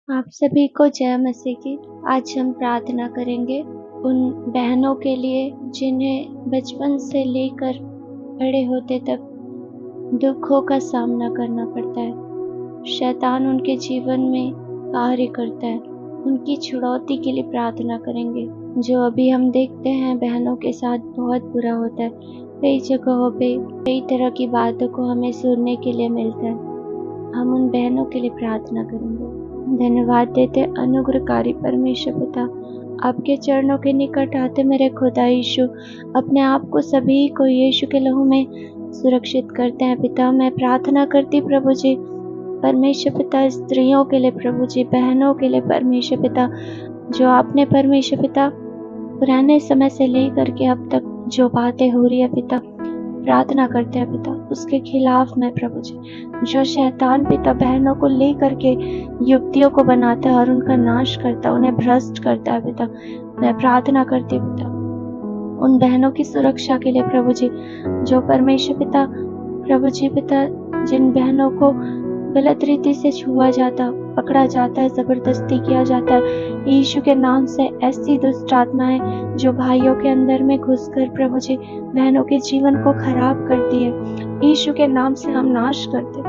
आप सभी को जय मसीह की। आज हम प्रार्थना करेंगे उन बहनों के लिए जिन्हें बचपन से लेकर बड़े होते तक दुखों का सामना करना पड़ता है। शैतान उनके जीवन में कार्य करता है। उनकी छुड़ौती के लिए प्रार्थना करेंगे। जो अभी हम देखते हैं बहनों के साथ बहुत बुरा होता है। कई जगहों पे कई तरह की बातों को हमें सुनने के लिए मिलता है। हम उन बहनों के लिए प्रार्थना करेंगे। धन्यवाद देते अनुग्रहकारी परमेश्वर पिता, आपके चरणों के निकट आते मेरे खुदा यीशु अपने आप को सभी को यीशु के लहू में सुरक्षित करते हैं। पिता, मैं प्रार्थना करती प्रभु जी परमेश्वर पिता स्त्रियों के लिए, प्रभु जी बहनों के लिए परमेश्वर पिता, जो आपने परमेश्वर पिता पुराने समय से लेकर के अब तक जो बातें हो रही है पिता, प्रार्थना करते हैं पिता उसके खिलाफ मैं प्रभु जी, जो शैतान पिता बहनों को लेकर के युक्तियों को बनाता है और उनका नाश करता है, उन्हें भ्रष्ट करता है पिता, मैं प्रार्थना करती हूँ पिता उन बहनों की सुरक्षा के लिए प्रभु जी, जो परमेश्वर पिता प्रभु जी पिता जिन बहनों को गलत रीति से छुआ जाता, पकड़ा जाता है, जबरदस्ती किया जाता है, यीशु के नाम से ऐसी दुष्ट आत्माएं जो भाइयों के अंदर में घुसकर प्रभु जी बहनों के जीवन को खराब करती है, यीशु के नाम से हम नाश करते।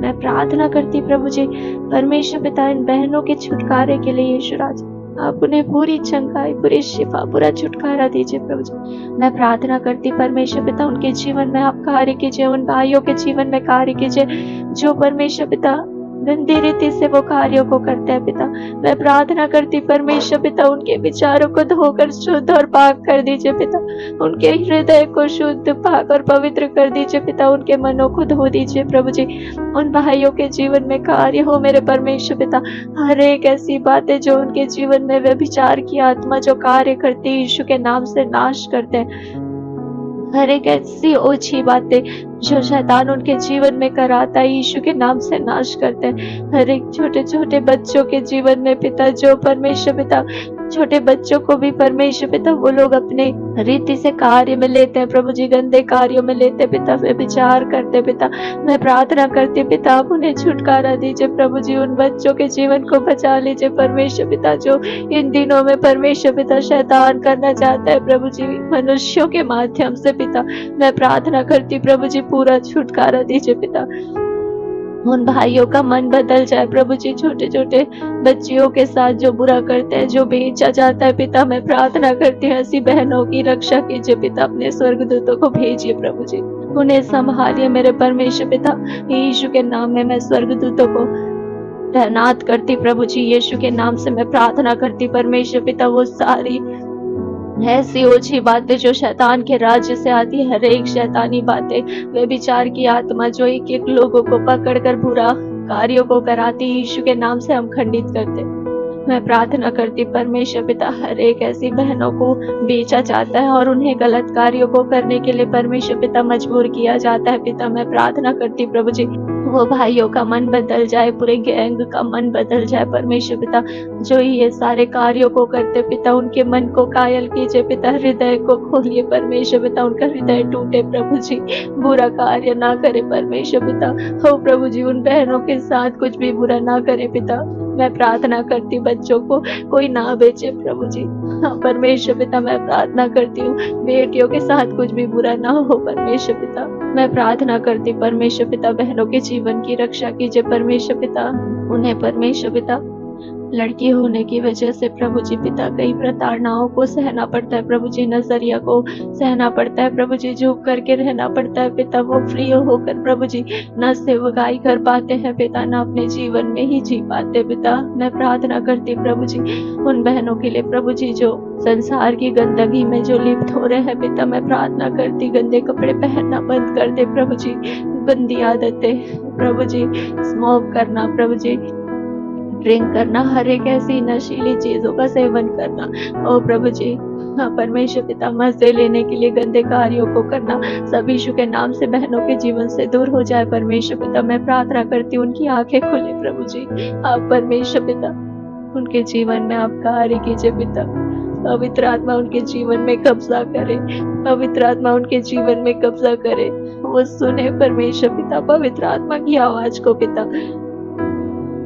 मैं प्रार्थना करती प्रभु जी परमेश्वर पिता इन बहनों के छुटकारे के लिए यीशु राजा, आप उन्हें पूरी चंगाई, पूरी शिफा, पूरा छुटकारा दीजिए प्रभु जी। मैं प्रार्थना करती परमेश्वर पिता उनके जीवन में आप कार्य कीजिए, उन भाइयों के जीवन में कार्य कीजिए जो परमेश्वर पिता गंदी रीति से वो कार्यों को करते हैं पिता। मैं प्रार्थना करती परमेश्वर पिता उनके विचारों को धोकर शुद्ध और पाक कर दीजिए पिता, उनके हृदय को शुद्ध, पाक और पवित्र कर दीजिए पिता, उनके मनों को धो दीजिए प्रभु जी। उन भाइयों के जीवन में कार्य हो मेरे परमेश्वर पिता, हर एक ऐसी बातें जो उनके जीवन में व्यभिचार की आत्मा जो कार्य करती है यीशु के नाम से नाश करते हैं। हर एक ऐसी ओछी बातें जो शैतान उनके जीवन में कराता है यीशु के नाम से नाश करते हैं। हर एक छोटे छोटे बच्चों के जीवन में पिता, जो परमेश्वर पिता छोटे बच्चों को भी परमेश्वर पिता वो लोग अपने रीति से कार्य में लेते हैं प्रभु जी, गंदे कार्यों में लेते पिता, वे विचार करते पिता। मैं प्रार्थना करती पिता आप उन्हें छुटकारा दीजिए प्रभु जी, उन बच्चों के जीवन को बचा लीजिए परमेश्वर पिता, जो इन दिनों में परमेश्वर पिता शैतान करना चाहता है प्रभु जी मनुष्यों के माध्यम से पिता। मैं प्रार्थना करती प्रभु जी पूरा छुटकारा दीजिए पिता, उन भाइयों का मन बदल जाए प्रभु जी, छोटे छोटे बच्चियों के साथ जो बुरा करते हैं, जो बेचा जाता है पिता। मैं प्रार्थना करती हूँ ऐसी बहनों की रक्षा कीजिए पिता, अपने स्वर्गदूतों को भेजिए प्रभु जी, उन्हें संभालिए मेरे परमेश्वर पिता। यीशु के नाम में मैं स्वर्गदूतों को तैनात करती प्रभु जी, यीशु के नाम से मैं प्रार्थना करती परमेश्वर पिता वो सारी ऐसी ओछी बातें जो शैतान के राज्य से आती है, हर एक शैतानी बातें, वे विचार की आत्मा जो एक एक लोगों को पकड़कर बुरा कार्यों को कराती, यीशु के नाम से हम खंडित करते। मैं प्रार्थना करती परमेश्वर पिता हर एक ऐसी बहनों को बेचा जाता है और उन्हें गलत कार्यों को करने के लिए परमेश्वर पिता मजबूर किया जाता है पिता। मैं प्रार्थना करती प्रभु जी वो भाइयों का मन बदल जाए, पूरे गैंग का मन बदल जाए परमेश्वर पिता, जो ये सारे कार्यों को करते पिता, उनके मन को कायल कीजिए पिता, हृदय को खोलिए परमेश्वर पिता, उनका हृदय टूटे प्रभु जी, बुरा कार्य ना करे परमेश्वर पिता। हो प्रभु जी उन बहनों के साथ कुछ भी बुरा ना करे पिता। मैं प्रार्थना करती बच्चों को कोई ना बेचे प्रभु जी, हाँ परमेश्वर पिता। मैं प्रार्थना करती हूँ बेटियों के साथ कुछ भी बुरा ना हो परमेश्वर पिता। मैं प्रार्थना करती परमेश्वर पिता बहनों के जीवन की रक्षा कीजिए परमेश्वर पिता, उन्हें परमेश्वर पिता लड़की होने की वजह से प्रभु जी पिता कई प्रताड़नाओं को सहना पड़ता है प्रभु जी, नजरिया को सहना पड़ता है प्रभु जी, झुक करके रहना पड़ता है पिता। वो फ्री होकर प्रभु जी न सेवकाई कर पाते हैं पिता, न अपने जीवन में ही जी पाते पिता। मैं प्रार्थना करती प्रभु जी उन बहनों के लिए प्रभु जी जो संसार की गंदगी में जो लिप्त हो रहे हैं पिता। मैं प्रार्थना करती गंदे कपड़े पहनना बंद कर दे प्रभु जी, गंदी आदतें प्रभु जी, स्मोक करना प्रभु जी, ड्रिंक करना, हर एक ऐसी नशीली चीजों का सेवन करना, ओ प्रभु जी हाँ परमेश्वर पिता मजे लेने के लिए गंदे कार्यों को करना, सब यीशु के नाम से बहनों के जीवन से दूर हो जाए परमेश्वर पिता। मैं प्रार्थना करती हूँ उनकी आंखें खुले प्रभु जी, आप परमेश्वर पिता उनके जीवन में आप कार्य कीजिए पिता। पवित्र आत्मा उनके जीवन में कब्जा करे, पवित्र आत्मा उनके जीवन में कब्जा करे, वो सुने परमेश्वर पिता पवित्र आत्मा की आवाज को पिता।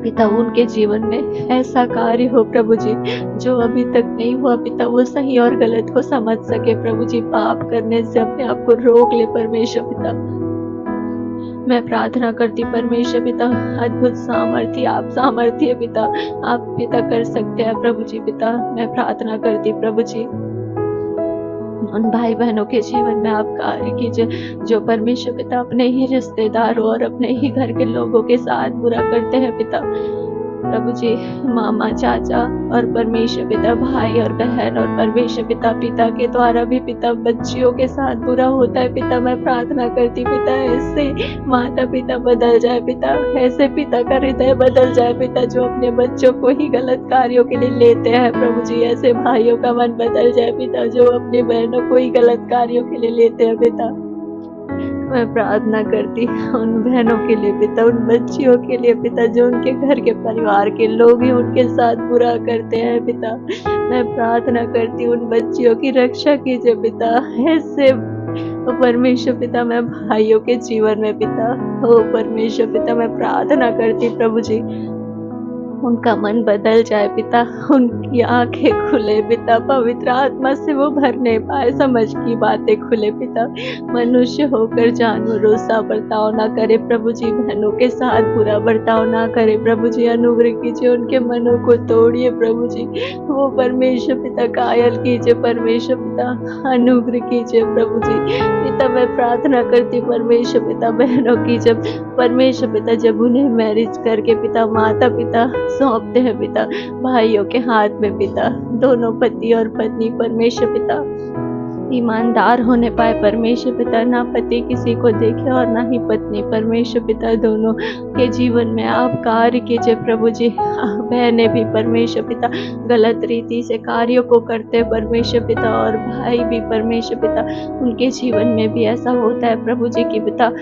पिता उनके जीवन में ऐसा कार्य हो प्रभु जी, जो अभी तक नहीं हुआ पिता, वो सही और गलत को समझ सके प्रभु जी, पाप करने से अपने आप को रोक ले परमेश्वर पिता। मैं प्रार्थना करती परमेश्वर पिता, अद्भुत सामर्थ्य, आप सामर्थ्य पिता, आप पिता कर सकते हैं प्रभु जी पिता। मैं प्रार्थना करती प्रभु जी, उन भाई बहनों के जीवन में आप कार्य कीजिए जो परमेश्वर पिता अपने ही रिश्तेदारों और अपने ही घर के लोगों के साथ बुरा करते हैं पिता। प्रभु जी, मामा, चाचा और परमेश्वर पिता, भाई और बहन और परमेश्वर पिता, पिता के द्वारा भी पिता बच्चियों के साथ बुरा होता है पिता। मैं प्रार्थना करती पिता, ऐसे माता पिता बदल जाए पिता, ऐसे पिता का हृदय बदल जाए पिता, जो अपने बच्चों को ही गलत कार्यों के लिए लेते हैं प्रभु जी। ऐसे भाइयों का मन बदल जाए पिता, जो अपनी बहनों को ही गलत कार्यों के लिए लेते हैं पिता। मैं प्रार्थना करती उन बहनों के लिए पिता, उन बच्चियों के लिए पिता, जो उनके घर के परिवार के लोग ही उनके साथ बुरा करते हैं पिता। मैं प्रार्थना करती उन बच्चियों की रक्षा कीजिए पिता। ऐसे परमेश्वर पिता, मैं भाइयों के जीवन में पिता, ओ परमेश्वर पिता, मैं प्रार्थना करती प्रभु जी, उनका मन बदल जाए पिता, उनकी आंखें खुले पिता, पवित्र आत्मा से वो भरने पाए, समझ की बातें खुले पिता, मनुष्य होकर जानवरों सा बर्ताव ना करे प्रभु जी, बहनों के साथ बुरा बर्ताव ना करे प्रभु जी। अनुग्रह कीजिए, उनके मनों को तोड़िए प्रभु जी, वो परमेश्वर पिता कायल कीजिए परमेश्वर पिता, अनुग्रह कीजिए प्रभु जी पिता। मैं प्रार्थना करती परमेश्वर पिता, बहनों की जब परमेश्वर पिता, जब उन्हें मैरिज करके पिता माता पिता सौंपते हैं पिता, भाइयों के हाथ में पिता, दोनों पति और पत्नी परमेश्वर पिता ईमानदार होने पाए परमेश्वर पिता, ना पति किसी को देखे और ना ही पत्नी परमेश्वर पिता, दोनों के जीवन में आप कार्य कीजिए प्रभु जी। बहनें भी परमेश्वर पिता गलत रीति से कार्यों को करते परमेश्वर पिता, और भाई भी परमेश्वर पिता, उनके जीवन में भी ऐसा होता है प्रभु जी की पिता,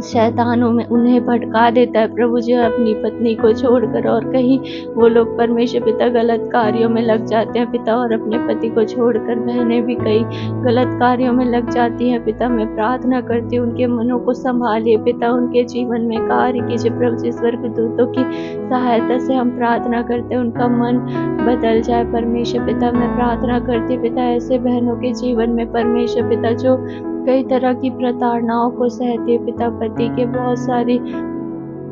शैतानों में उन्हें भटका देता है प्रभु जी, अपनी पत्नी को छोड़कर, और कहीं वो लोग परमेश्वर पिता गलत कार्यों में लग जाते हैं पिता, और अपने पति को छोड़कर बहनें भी कई गलत कार्यों में लग जाती हैं पिता। मैं प्रार्थना करती हूँ, उनके मनों को संभालिए पिता, उनके जीवन में कार्य कीजिए प्रभु जी। स्वर्गदूतों की सहायता से हम प्रार्थना करते हैं, उनका मन बदल जाए परमेश्वर पिता। मैं प्रार्थना करती पिता, ऐसे बहनों के जीवन में परमेश्वर पिता, जो कई तरह की प्रताड़नाओं को सहती है पिता, पति के बहुत सारी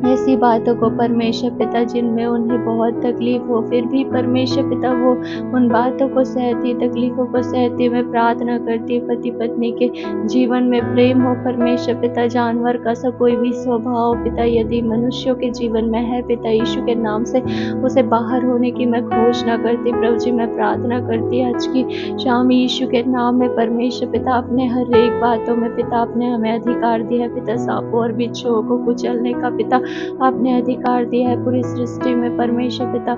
ऐसी बातों को परमेश्वर पिता, जिनमें उन्हें बहुत तकलीफ हो, फिर भी परमेश्वर पिता वो उन बातों को सहती, तकलीफों को सहती। मैं प्रार्थना करती पति पत्नी के जीवन में प्रेम हो परमेश्वर पिता, जानवर का सा कोई भी स्वभाव पिता यदि मनुष्यों के जीवन में है पिता, यीशु के नाम से उसे बाहर होने की मैं घोषणा करती प्रभु जी। मैं प्रार्थना करती आज की शाम यीशु के नाम में परमेश्वर पिता, अपने हर एक बातों में पिता आपने हमें अधिकार दिया है पिता, सांपों और बिच्छुओं को कुचलने का पिता आपने अधिकार दिया है पूरी सृष्टि में परमेश्वर पिता,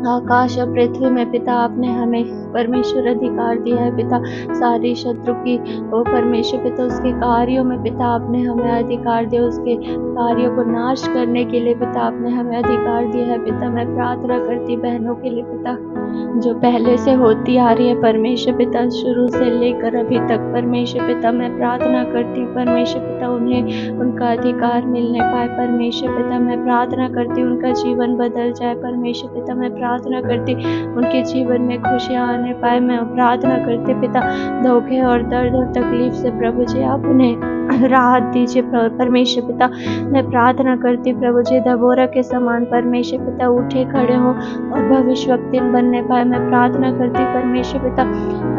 आकाश और पृथ्वी में पिता आपने हमें परमेश्वर अधिकार दिया है पिता, सारी शत्रु की वो परमेश्वर पिता उसके कार्यों में पिता आपने हमें अधिकार दिया, उसके कार्यों को नाश करने के लिए पिता आपने हमें अधिकार दिया है पिता। मैं प्रार्थना करती बहनों के लिए पिता, जो पहले से होती आ रही है परमेश्वर पिता, शुरू से लेकर अभी तक परमेश्वर पिता, मैं प्रार्थना करती परमेश्वर पिता उन्हें उनका अधिकार मिलने पाए परमेश्वर पिता। मैं प्रार्थना करती उनका जीवन बदल जाए परमेश्वर पिता। मैं प्रार्थना करती उनके जीवन में खुशियाँ आने पाए। मैं प्रार्थना करती पिता, धोखे और दर्द और तकलीफ से प्रभु जी आप उन्हें राहत दीजिए परमेश्वर पिता। मैं प्रार्थना करती प्रभु जी, दबोरा के समान परमेश्वर पिता उठे खड़े हों और भविष्यवक्तिन बनने पाए। मैं प्रार्थना करती परमेश्वर पिता,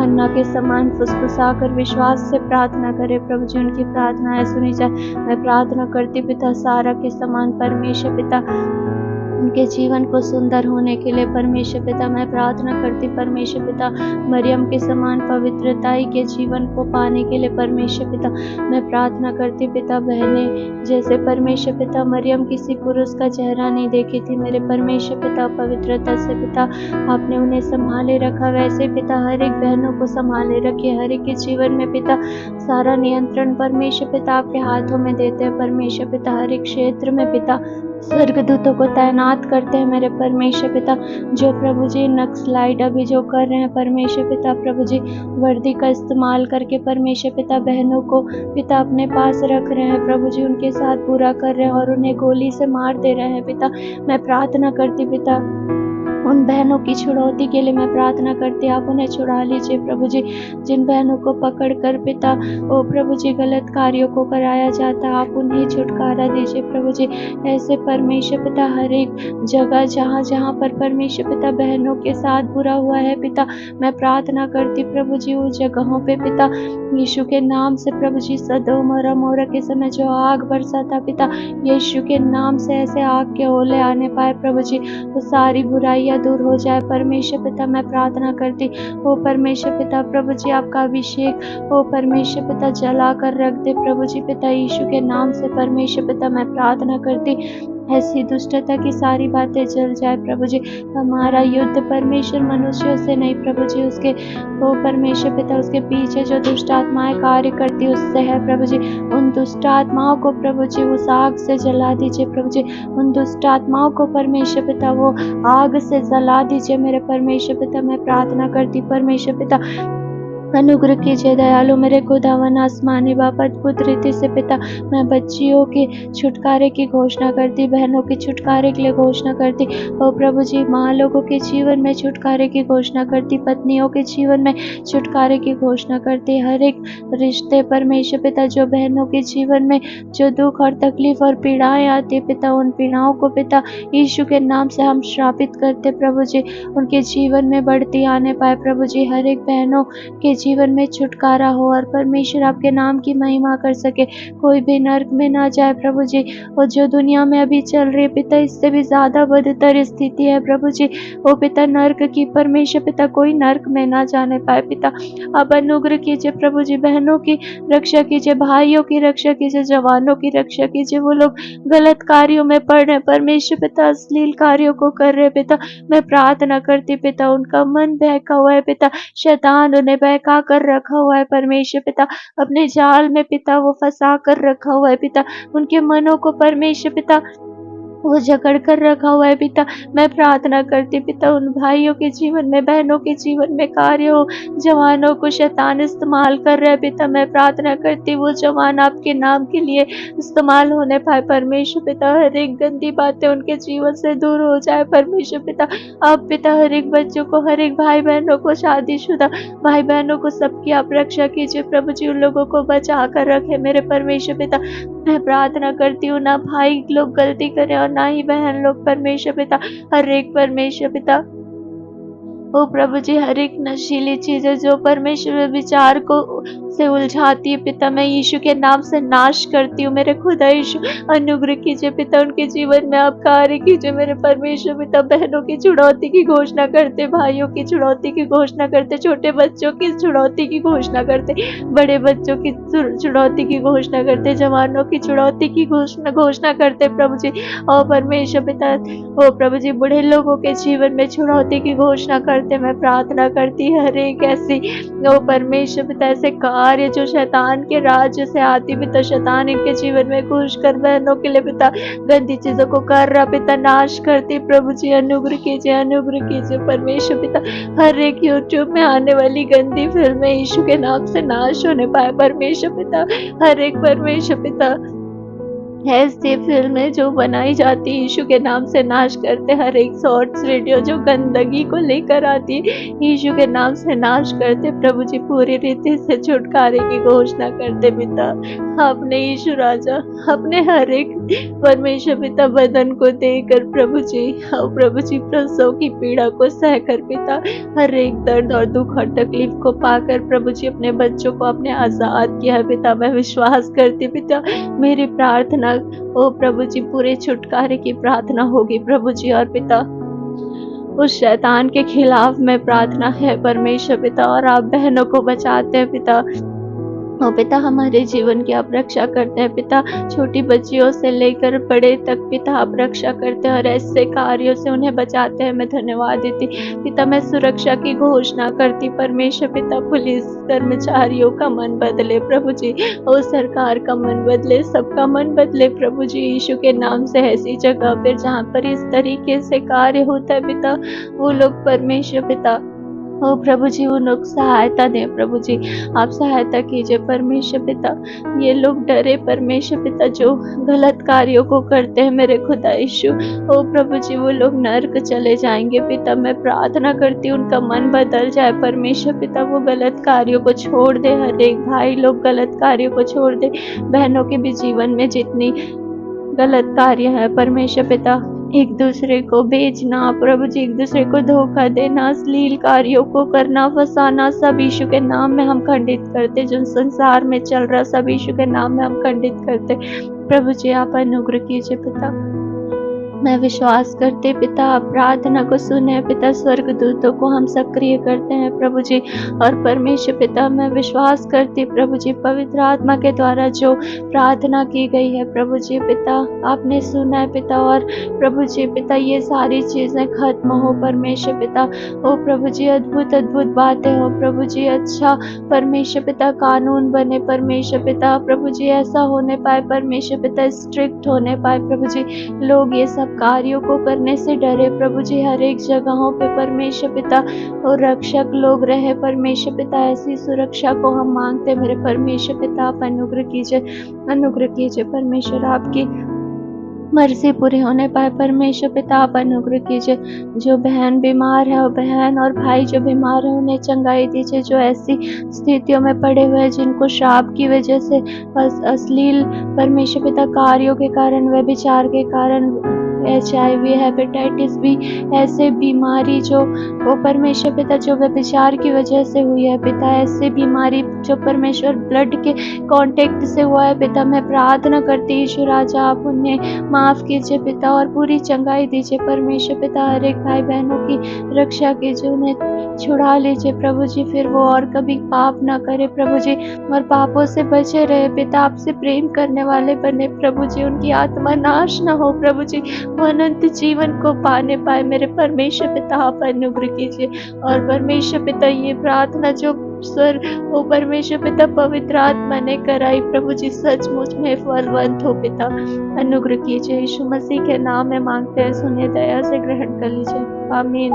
हन्ना के समान फुसफुसा कर विश्वास से प्रार्थना करे प्रभु जी, उनकी प्रार्थनाएं सुनी जाए। मैं प्रार्थना करती पिता, सारा के समान परमेश्वर पिता उनके जीवन को सुंदर होने के लिए परमेश्वर पिता। मैं प्रार्थना करती परमेश्वर पिता, मरियम के समान पवित्रताई के जीवन को पाने के लिए परमेश्वर पिता। मैं प्रार्थना करती पिता, बहनें जैसे परमेश्वर पिता मरियम किसी पुरुष का चेहरा नहीं देखी थी, मेरे परमेश्वर पिता पवित्रता से पिता आपने उन्हें संभाले रखा, वैसे पिता हर एक बहनों को संभाले रखिए। हर एक के जीवन में पिता सारा नियंत्रण परमेश्वर पिता आपके हाथों में देते हैं परमेश्वर पिता। हर एक क्षेत्र में पिता स्वर्गदूतों को तैनात तैनात करते हैं मेरे परमेश्वर पिता। जो प्रभु जी नक्सलाइट अभी जो कर रहे हैं परमेश्वर पिता, प्रभु जी वर्दी का इस्तेमाल करके परमेश्वर पिता बहनों को पिता अपने पास रख रहे हैं, प्रभु जी उनके साथ बुरा कर रहे हैं और उन्हें गोली से मार दे रहे हैं पिता। मैं प्रार्थना करती पिता उन बहनों की छुड़ौती के लिए मैं प्रार्थना करती, आप उन्हें छुड़ा लीजिए प्रभु जी। जिन बहनों को पकड़ कर पिता ओ प्रभु जी गलत कार्यों को कराया जाता, आप उन्हें छुटकारा दीजिए प्रभु जी। ऐसे परमेश्वर पिता हर एक जगह जहाँ जहाँ पर परमेश्वर पिता बहनों के साथ बुरा हुआ है पिता, मैं प्रार्थना करती प्रभु जी उस जगहों पे पिता यीशु के नाम से प्रभु जी सदोम और अमोरा के समय जो आग बरसा था पिता, यीशु के नाम से ऐसे आग के ओले आने पाए प्रभु जी, वो सारी बुराइयां दूर हो जाए परमेश्वर पिता। मैं प्रार्थना करती ओ परमेश्वर पिता प्रभु जी आपका अभिषेक ओ परमेश्वर पिता जला कर रख दे प्रभु जी पिता यीशु के नाम से परमेश्वर पिता। मैं प्रार्थना करती ऐसी दुष्टता की सारी बातें जल जाए प्रभु जी। हमारा युद्ध परमेश्वर मनुष्यों से नहीं प्रभु जी, उसके ओ परमेश्वर पिता उसके पीछे जो दुष्ट आत्माएं कार्य करती उससे है प्रभु जी। उन दुष्ट आत्माओं को प्रभु जी उस आग से जला दीजिए प्रभु जी। उन दुष्ट आत्माओं को परमेश्वर पिता वो आग से जला दीजिए मेरे परमेश्वर पिता। मैं प्रार्थना करती परमेश्वर पिता अनुग्रह कीजिए दयालु मेरे खुदावन आसमानी बाबा अद्भुत रीति से पिता। मैं बच्चियों के छुटकारे की घोषणा करती, बहनों के छुटकारे के लिए घोषणा करती ओ प्रभु जी। माँ लोगों के जीवन में छुटकारे की घोषणा करती, पत्नियों के जीवन में छुटकारे की घोषणा करती। हर एक रिश्ते परमेश्वर पिता जो बहनों के जीवन में जो दुख और तकलीफ और पीड़ाएं आती पिता, उन पीड़ाओं को पिता यीशु के नाम से हम श्रापित करते प्रभु जी, उनके जीवन में बढ़ती आने पाए प्रभु जी। हर एक बहनों के जीवन में छुटकारा हो और परमेश्वर आपके नाम की महिमा कर सके, कोई भी नर्क में ना जाए प्रभु जी। और जो दुनिया में अभी चल रही है पिता इससे भी ज्यादा बदतर स्थिति है प्रभु जी, ओ पिता नर्क की परमेश्वर पिता कोई नर्क में ना जाने पाए पिता। आप अनुग्रह कीजिए प्रभु जी, बहनों की रक्षा कीजिए, भाइयों की रक्षा कीजिए, जवानों की रक्षा कीजिए। वो लोग गलत कार्यों में पड़ रहे परमेश्वर पिता, अश्लील कार्यों को कर रहे पिता। मैं प्रार्थना करती पिता उनका मन बहका हुआ है पिता, शैतान उन्हें बहका कर रखा हुआ है परमेश्वर पिता, अपने जाल में पिता वो फंसा कर रखा हुआ है पिता। उनके मनों को परमेश्वर पिता वो जकड़ कर रखा हुआ है पिता। मैं प्रार्थना करती पिता उन भाइयों के जीवन में, बहनों के जीवन में कार्य हो, जवानों को शैतान इस्तेमाल कर रहे पिता। मैं प्रार्थना करती वो जवान आपके नाम के लिए इस्तेमाल होने पाए परमेश्वर पिता। हर एक गंदी बातें उनके जीवन से दूर हो जाए परमेश्वर पिता। आप पिता हर एक बच्चों को, हर एक भाई बहनों को, शादीशुदा भाई बहनों को सबकी आप रक्षा कीजिए प्रभु जी, उन लोगों को बचा कर रखे मेरे परमेश्वर पिता। मैं प्रार्थना करती हूँ ना भाई लोग गलती करें और ना ही बहन लोग परमेश्वर पिता, हर एक परमेश्वर पिता ओ प्रभु जी हर एक नशीली चीजें जो परमेश्वर विचार को से उलझाती है पिता, मैं यीशु के नाम से नाश करती हूँ मेरे खुदा यीशु। अनुग्रह कीजिए पिता उनके जीवन में आप कार्य कीजिए मेरे परमेश्वर पिता। बहनों की छुड़ौती की घोषणा करते, भाइयों की छुड़ौती की घोषणा करते, छोटे बच्चों की छुड़ौती की घोषणा करते, बड़े बच्चों की छुड़ौती की घोषणा करते, जवानों की छुड़ौती की घोषणा करते प्रभु जी। और परमेश्वर पिता ओ प्रभु जी बूढ़े लोगों के जीवन में छुड़ौती की घोषणा करते। मैं प्रार्थना करती हर एक ऐसी ओ परमेश्वर पिता ऐसे कार्य जो शैतान के राज्य से आती पिता, शैतान इनके जीवन में घुस कर बहनों के लिए पिता गंदी चीजों को कर रहा पिता, नाश करती प्रभु जी। अनुग्रह कीजिए परमेश्वर पिता। हर एक यूट्यूब में आने वाली गंदी फिल्में यीशु के नाम से नाश होने पाए परमेश्वर पिता। हर एक परमेश्वर पिता ऐसी फिल्में जो बनाई जाती है यीशु के नाम से नाश करते। हर एक शॉर्ट्स वीडियो जो गंदगी को लेकर आती है यीशु के नाम से नाश करते प्रभु जी। पूरी रीति से छुटकारे की घोषणा करते पिता। अपने यीशु राजा अपने हर एक परमेश्वर पिता बदन को देकर प्रभु जी, प्रभु जी प्रसव की पीड़ा को सहकर पिता, हर एक दर्द और दुख और तकलीफ को पाकर प्रभु जी अपने बच्चों को अपने आजाद किया है पिता। मैं विश्वास करती पिता मेरी प्रार्थना ओ प्रभु जी पूरे छुटकारे की प्रार्थना होगी प्रभु जी। और पिता उस शैतान के खिलाफ में प्रार्थना है परमेश्वर पिता, और आप बहनों को बचाते हैं पिता। ओ पिता, हमारे जीवन की आप रक्षा करते हैं पिता, छोटी बच्चियों से लेकर बड़े तक पिता आप रक्षा करते हैं और ऐसे कार्यों से उन्हें बचाते हैं। मैं धन्यवाद देती पिता, मैं सुरक्षा की घोषणा करती परमेश्वर पिता, पुलिस कर्मचारियों का मन बदले प्रभु जी, ओ सरकार का मन बदले, सबका मन बदले प्रभु जी, यीशु के नाम से। ऐसी जगह पे जहाँ पर इस तरीके से कार्य होता है पिता, वो लोग परमेश्वर पिता, ओ प्रभु जी, वो लोग सहायता दें प्रभु जी, आप सहायता कीजिए परमेश्वर पिता। ये लोग डरे परमेश्वर पिता जो गलत कार्यों को करते हैं मेरे खुदा यीशु, ओ प्रभु जी, वो लोग नर्क चले जाएंगे पिता। मैं प्रार्थना करती हूँ उनका मन बदल जाए परमेश्वर पिता, वो गलत कार्यों को छोड़ दे, हर एक भाई लोग गलत कार्यों को छोड़ दे, बहनों के भी जीवन में जितनी गलत कार्य है परमेश्वर पिता, एक दूसरे को बेचना प्रभु जी, एक दूसरे को धोखा देना, अश्लील कार्यों को करना, फंसाना, सब यीशु के नाम में हम खंडित करते। जो संसार में चल रहा सब यीशु के नाम में हम खंडित करते प्रभु जी, आप अनुग्रह कीजिए पिता। मैं विश्वास करते पिता, प्रार्थना को सुने पिता, स्वर्ग दूतों को हम सक्रिय करते हैं प्रभु जी। और परमेश्वर पिता, मैं विश्वास करती प्रभु जी, पवित्र आत्मा के द्वारा जो प्रार्थना की गई है प्रभु जी पिता, आपने सुना है पिता, और प्रभु जी पिता ये सारी चीजें खत्म हो परमेश्वर पिता। ओ प्रभु जी, अद्भुत अद्भुत बातें हो प्रभु जी, अच्छा परमेश्वर पिता कानून बने परमेश्वर पिता, प्रभु जी ऐसा होने पाए परमेश्वर पिता, स्ट्रिक्ट होने पाए प्रभु जी, लोग ये सब कार्यों को करने से डरे प्रभु जी, हर एक जगहों पे परमेश्वर पिता और रक्षक लोग रहे परमेश्वर पिता, ऐसी सुरक्षा को हम मांगते मेरे परमेश्वर पिता, आप अनुग्रह कीजिए परमेश्वर, आपकी मर्जी पूरी होने पाए परमेश्वर पिता, आप अनुग्रह कीजिए। जो बहन बीमार है, बहन और भाई जो बीमार है उन्हें चंगाई दीजिए, जो ऐसी स्थितियों में पड़े हुए हैं जिनको श्राप की वजह से, अश्लील परमेश्वर पिता कार्यों के कारण, व्यभिचार के कारण, HIV, हेपेटाइटिस बी, ऐसे बीमारी जो वो परमेश्वर पिता जो व्यभिचार की वजह से हुई है पिता, ऐसे बीमारी जो परमेश्वर ब्लड के कांटेक्ट से हुआ है पिता, मैं प्रार्थना करती यीशु राजा, आप उन्हें माफ कीजिए पिता और पूरी चंगाई दीजिए परमेश्वर पिता, हर एक भाई बहनों की रक्षा कीजिए, उन्हें छुड़ा लीजिए प्रभु जी, फिर वो और कभी पाप ना करे प्रभु जी, और पापों से बचे रहे पिता, आपसे प्रेम करने वाले बने प्रभु जी, उनकी आत्मा नाश ना हो प्रभु जी, वो अनंत जीवन को पाने पाए मेरे परमेश्वर पिता, आप अनुग्रह कीजिए। और परमेश्वर पिता ये प्रार्थना जो स्वर ओ परमेश्वर पिता पवित्र आत्मा ने कराई प्रभु जी, सचमुच में फलवंत हो पिता, अनुग्रह कीजिए। यीशु मसीह के नाम में मांगते हैं, सुनिए, दया से ग्रहण कर लीजिए, आमीन।